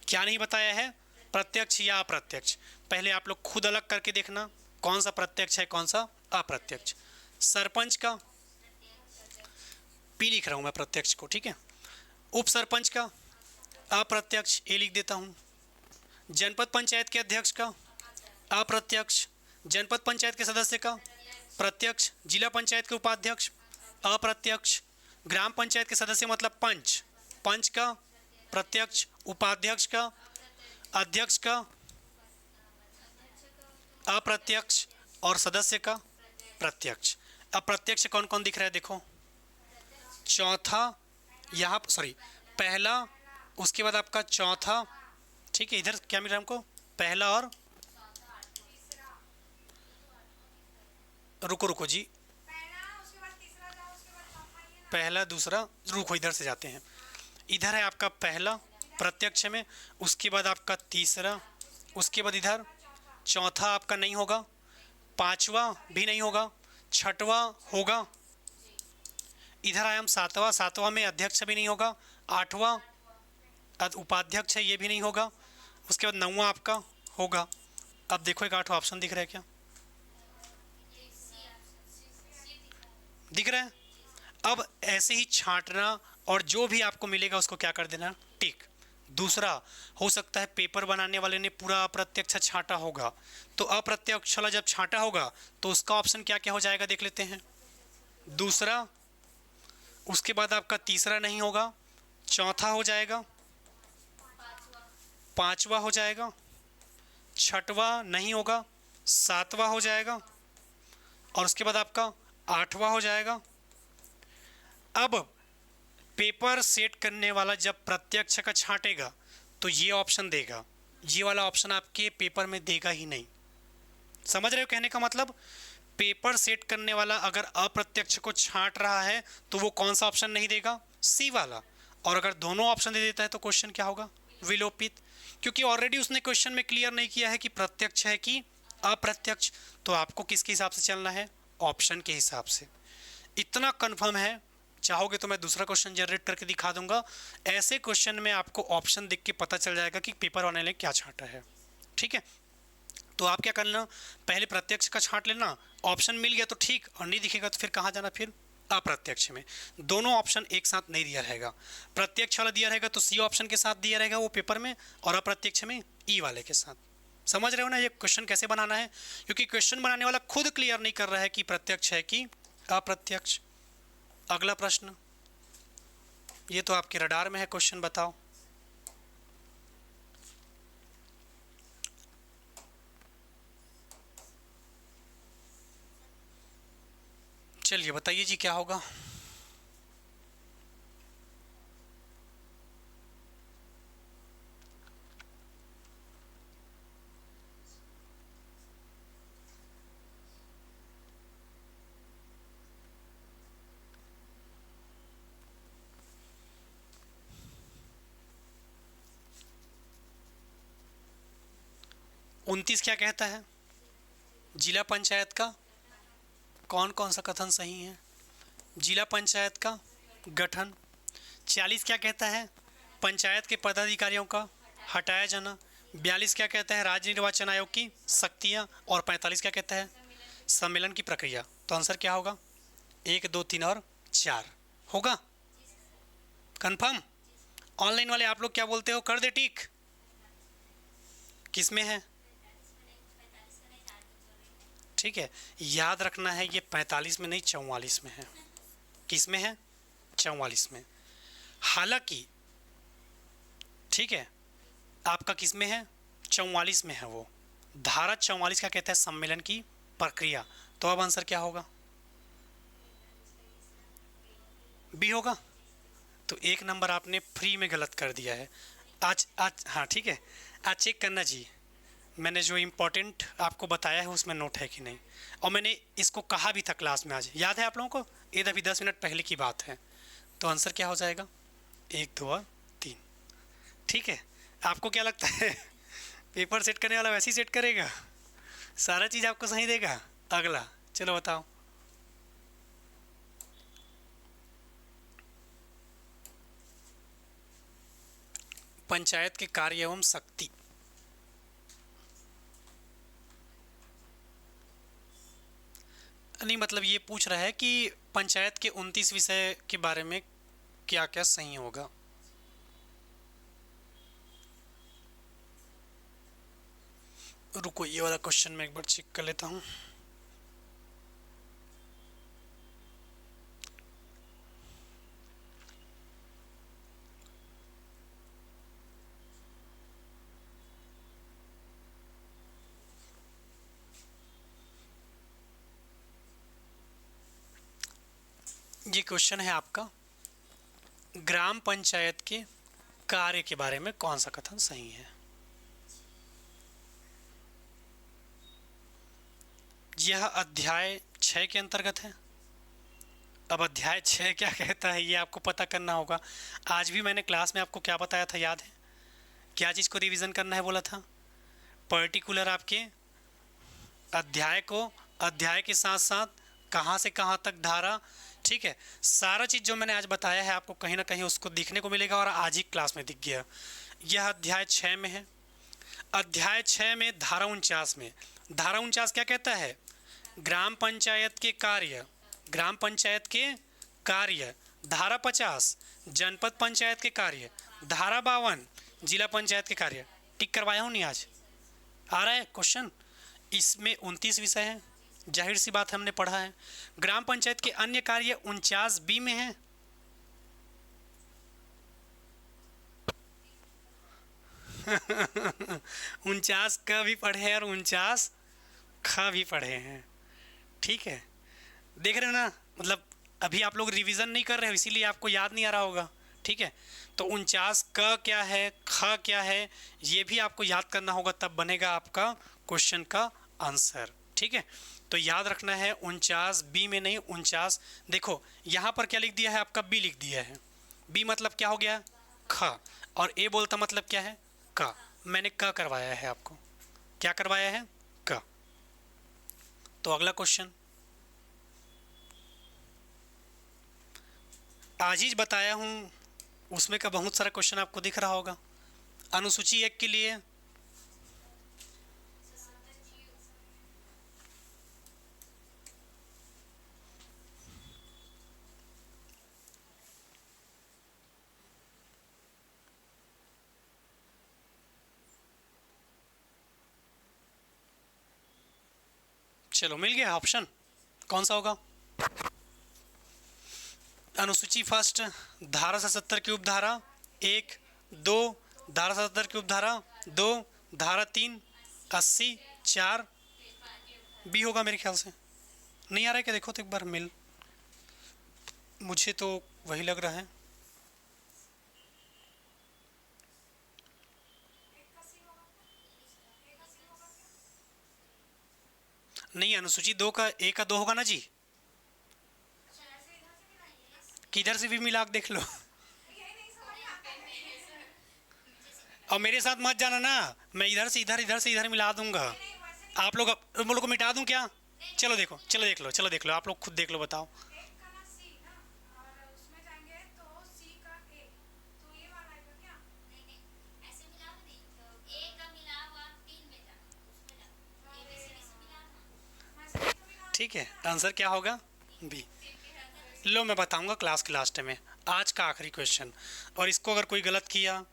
क्या नहीं बताया है? प्रत्यक्ष या अप्रत्यक्ष। पहले आप लोग खुद अलग करके देखना कौन सा प्रत्यक्ष है कौन सा अप्रत्यक्ष। सरपंच का पी लिख रहा हूँ मैं प्रत्यक्ष को, ठीक है। उप सरपंच का अप्रत्यक्ष, ए लिख देता हूँ। जनपद पंचायत के अध्यक्ष का अप्रत्यक्ष, जनपद पंचायत के सदस्य का प्रत्यक्ष, जिला पंचायत के उपाध्यक्ष अप्रत्यक्ष, ग्राम पंचायत के सदस्य मतलब पंच, पंच का प्रत्यक्ष, उपाध्यक्ष का, अध्यक्ष का अप्रत्यक्ष और सदस्य का प्रत्यक्ष। अब प्रत्यक्ष कौन कौन दिख रहा है देखो, चौथा यहाँ, सॉरी पहला, उसके बाद आपका चौथा, ठीक है। इधर क्या मिल रहा है हमको, पहला और, रुको रुको जी, पहला दूसरा, रुको इधर से जाते हैं। इधर है आपका पहला प्रत्यक्ष में, उसके बाद आपका तीसरा, उसके बाद इधर चौथा आपका नहीं होगा, पांचवा भी नहीं होगा, छठवा होगा, इधर आया हम सातवां, सातवां में अध्यक्ष भी नहीं होगा, आठवां उपाध्यक्ष है ये भी नहीं होगा, उसके बाद नौवां आपका होगा। अब देखो एक आठवां ऑप्शन दिख रहा है क्या, दिख रहा है? अब ऐसे ही छांटना और जो भी आपको मिलेगा उसको क्या कर देना, टिक। दूसरा, हो सकता है पेपर बनाने वाले ने पूरा अप्रत्यक्ष छांटा होगा, तो अप्रत्यक्ष वाला जब छांटा होगा तो उसका ऑप्शन क्या क्या हो जाएगा देख लेते हैं। दूसरा, उसके बाद आपका तीसरा नहीं होगा, चौथा हो जाएगा, पांचवा हो जाएगा, छठवा नहीं होगा, सातवां हो जाएगा, और उसके बाद आपका आठवां हो जाएगा। अब पेपर सेट करने वाला जब प्रत्यक्ष का छांटेगा तो ये ऑप्शन देगा, ये वाला ऑप्शन आपके पेपर में देगा ही नहीं। समझ रहे हो कहने का मतलब? पेपर सेट करने वाला अगर अप्रत्यक्ष को छांट रहा है तो वो कौन सा ऑप्शन नहीं देगा, सी वाला। और अगर दोनों ऑप्शन दे देता है तो क्वेश्चन क्या होगा, विलोपित, क्योंकि ऑलरेडी उसने क्वेश्चन में क्लियर नहीं किया है कि प्रत्यक्ष है कि अप्रत्यक्ष। तो आपको किसके हिसाब से चलना है, ऑप्शन के हिसाब से। इतना कंफर्म है, चाहोगे तो मैं दूसरा क्वेश्चन जनरेट करके दिखा दूंगा। ऐसे क्वेश्चन में आपको ऑप्शन देख के पता चल जाएगा कि पेपर वाले ने क्या छांटा है, ठीक है। तो आप क्या करना, पहले प्रत्यक्ष का छांट लेना, ऑप्शन मिल गया तो ठीक, और नहीं दिखेगा तो फिर कहाँ जाना, फिर अप्रत्यक्ष में। दोनों ऑप्शन एक साथ नहीं दिया रहेगा, प्रत्यक्ष वाला दिया रहेगा तो सी ऑप्शन के साथ दिया रहेगा वो पेपर में, और अप्रत्यक्ष में ई वाले के साथ। समझ रहे हो ना ये क्वेश्चन कैसे बनाना है, क्योंकि क्वेश्चन बनाने वाला खुद क्लियर नहीं कर रहा है कि प्रत्यक्ष है कि अप्रत्यक्ष। अगला प्रश्न, ये तो आपके रडार में है क्वेश्चन, बताओ। चलिए बताइए जी क्या होगा। उनतीस क्या कहता है, जिला पंचायत का कौन कौन सा कथन सही है, जिला पंचायत का गठन। 40 क्या कहता है, पंचायत के पदाधिकारियों का हटाया जाना। 42 क्या कहता है, राज्य निर्वाचन आयोग की शक्तियाँ। और 45 क्या कहता है, सम्मेलन की प्रक्रिया। तो आंसर क्या होगा, 1, 2, 3 और 4 होगा। कंफर्म? ऑनलाइन वाले आप लोग क्या बोलते हो, कर दे टिक, किस में है, ठीक है। याद रखना है ये 45 में नहीं 44 में है। किस में है, 44 में। हालांकि ठीक है, आपका किस में है, 44 में है वो। धारा 44 क्या कहता है, सम्मेलन की प्रक्रिया। तो अब आंसर क्या होगा, बी होगा। तो एक नंबर आपने फ्री में गलत कर दिया है आज। हाँ ठीक है, आज चेक करना जी, मैंने जो इम्पोर्टेंट आपको बताया है उसमें नोट है कि नहीं। और मैंने इसको कहा भी था क्लास में, आज याद है आप लोगों को, ये अभी 10 मिनट पहले की बात है। तो आंसर क्या हो जाएगा, 1 2 और 3। ठीक है, आपको क्या लगता है पेपर सेट करने वाला वैसे ही सेट करेगा, सारा चीज़ आपको सही देगा। अगला चलो बताओ। पंचायत के कार्य एवं शक्ति। नहीं मतलब ये पूछ रहा है कि पंचायत के 29 विषय के बारे में क्या क्या सही होगा। रुको ये वाला क्वेश्चन मैं एक बार चेक कर लेता हूँ। ये क्वेश्चन है आपका, ग्राम पंचायत के कार्य के बारे में कौन सा कथन सही है। यह अध्याय 6 के अंतर्गत है। अब अध्याय 6 क्या कहता है ये आपको पता करना होगा। आज भी मैंने क्लास में आपको क्या बताया था, याद है क्या चीज़ को रिवीजन करना है बोला था, पर्टिकुलर आपके अध्याय को, अध्याय के साथ साथ कहाँ से कहाँ तक धारा। ठीक है, सारा चीज़ जो मैंने आज बताया है आपको कहीं ना कहीं उसको दिखने को मिलेगा, और आज ही क्लास में दिख गया। यह अध्याय 6 में है। अध्याय 6 में धारा 49 में, धारा 49 क्या कहता है, ग्राम पंचायत के कार्य, ग्राम पंचायत के कार्य। धारा 50 जनपद पंचायत के कार्य। धारा 52 जिला पंचायत के कार्य। टिक करवाया हूँ नहीं, आज आ रहा है क्वेश्चन। इसमें 29 विषय हैं, जाहिर सी बात हमने पढ़ा है। ग्राम पंचायत के अन्य कार्य 49 बी में है। उनचास क भी पढ़े हैं और 49 ख भी पढ़े हैं। ठीक है, देख रहे हो ना, मतलब अभी आप लोग रिवीजन नहीं कर रहे हो इसीलिए आपको याद नहीं आ रहा होगा। ठीक है, तो 49 क क्या है, ख क्या है, ये भी आपको याद करना होगा, तब बनेगा आपका क्वेश्चन का आंसर। ठीक है, तो याद रखना है 49 बी में नहीं, 49। देखो यहाँ पर क्या लिख दिया है आपका, बी लिख दिया है। बी मतलब क्या हो गया, ख, और ए बोलता मतलब क्या है, क। मैंने क करवाया है आपको, क्या करवाया है, क। तो अगला क्वेश्चन आज ही बताया हूँ, उसमें का बहुत सारा क्वेश्चन आपको दिख रहा होगा। अनुसूची 1 के लिए चलो मिल गया ऑप्शन, कौन सा होगा। अनुसूची फर्स्ट, धारा 77 की उपधारा 1 2, धारा 77 की उपधारा 2, धारा 3 80 4 बी होगा मेरे ख्याल से। नहीं आ रहा है क्या, देखो तो एक बार मिल, मुझे तो वही लग रहा है। नहीं, अनुसूची 2 का 1 का 2 होगा ना जी, किधर से भी मिला के देख लो। और मेरे साथ मत जाना ना, मैं इधर से इधर, इधर से इधर मिला दूंगा। आप लोग को मिटा दूं क्या, चलो देखो, चलो देख लो, चलो देख लो, आप लोग खुद देख लो, बताओ। ठीक है, आंसर क्या होगा, बी। लो मैं बताऊंगा क्लास के लास्ट में, आज का आखिरी क्वेश्चन। और इसको अगर कोई गलत किया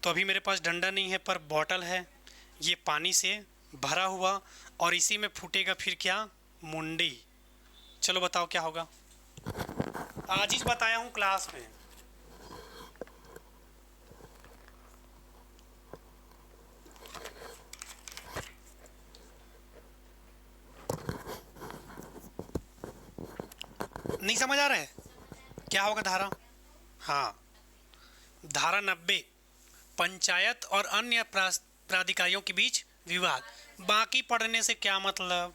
तो अभी मेरे पास डंडा नहीं है पर बॉटल है, ये पानी से भरा हुआ, और इसी में फूटेगा फिर क्या, मुंडी। चलो बताओ क्या होगा। आज ही बताया हूँ क्लास में। नहीं समझ आ रहा है क्या होगा धारा? हाँ, धारा 90, पंचायत और अन्य प्राधिकारियों के बीच विवाद। बाकी पढ़ने से क्या मतलब?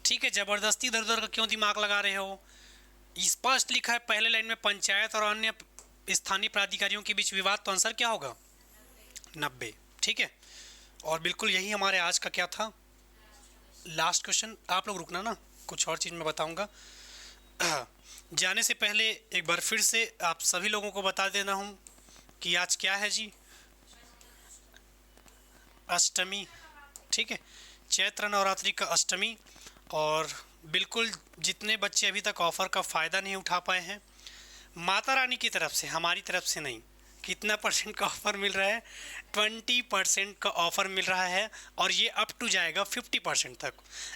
ठीक है, जबरदस्ती इधर उधर का क्यों दिमाग लगा रहे हो? स्पष्ट लिखा है पहले लाइन में, पंचायत और अन्य स्थानीय प्राधिकारियों के बीच विवाद, तो आंसर क्या होगा? 90। ठीक है, और बिल्कुल यही हमारे आज का क्या था, लास्ट क्वेश्चन। आप लोग रुकना ना, कुछ और चीज़ मैं बताऊंगा। जाने से पहले एक बार फिर से आप सभी लोगों को बता देना हूँ कि आज क्या है जी, अष्टमी। ठीक है, चैत्र नवरात्रि का अष्टमी। और बिल्कुल जितने बच्चे अभी तक ऑफ़र का फ़ायदा नहीं उठा पाए हैं, माता रानी की तरफ से, हमारी तरफ से नहीं, कितना परसेंट का ऑफ़र मिल रहा है? 20% का ऑफ़र मिल रहा है, और ये अप टू जाएगा 50% तक।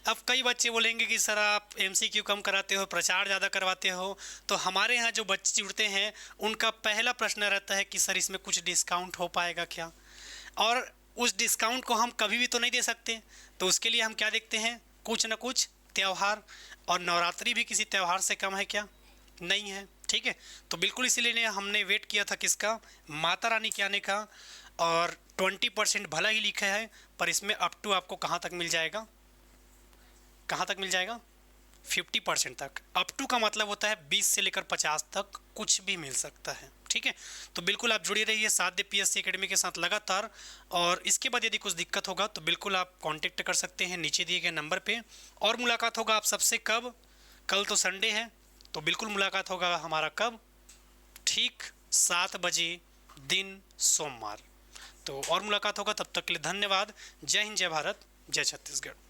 अब कई बच्चे बोलेंगे कि सर आप MCQ कम कराते हो, प्रचार ज़्यादा करवाते हो। तो हमारे यहाँ जो बच्चे जुड़ते हैं उनका पहला प्रश्न रहता है कि सर इसमें कुछ डिस्काउंट हो पाएगा क्या? और उस डिस्काउंट को हम कभी भी तो नहीं दे सकते, तो उसके लिए हम क्या देखते हैं, कुछ ना कुछ त्यौहार। और नवरात्रि भी किसी त्यौहार से कम है क्या? नहीं है। ठीक है, तो बिल्कुल इसीलिए हमने वेट किया था किसका, माता रानी के आने का। और 20% भला ही लिखा है, पर इसमें अप टू आपको कहाँ तक मिल जाएगा, कहाँ तक मिल जाएगा? 50% तक। अप टू का मतलब होता है 20 से लेकर 50 तक कुछ भी मिल सकता है। ठीक है, तो बिल्कुल आप जुड़े रहिए साध्य PSC एकेडमी के साथ लगातार। और इसके बाद यदि कुछ दिक्कत होगा तो बिल्कुल आप कांटेक्ट कर सकते हैं नीचे दिए गए नंबर पे। और मुलाकात होगा आप सबसे कब? कल तो संडे है, तो बिल्कुल मुलाकात होगा हमारा कब? ठीक 7 बजे दिन सोमवार। तो और मुलाकात होगा, तब तक के लिए धन्यवाद। जय हिंद, जय भारत, जय छत्तीसगढ़।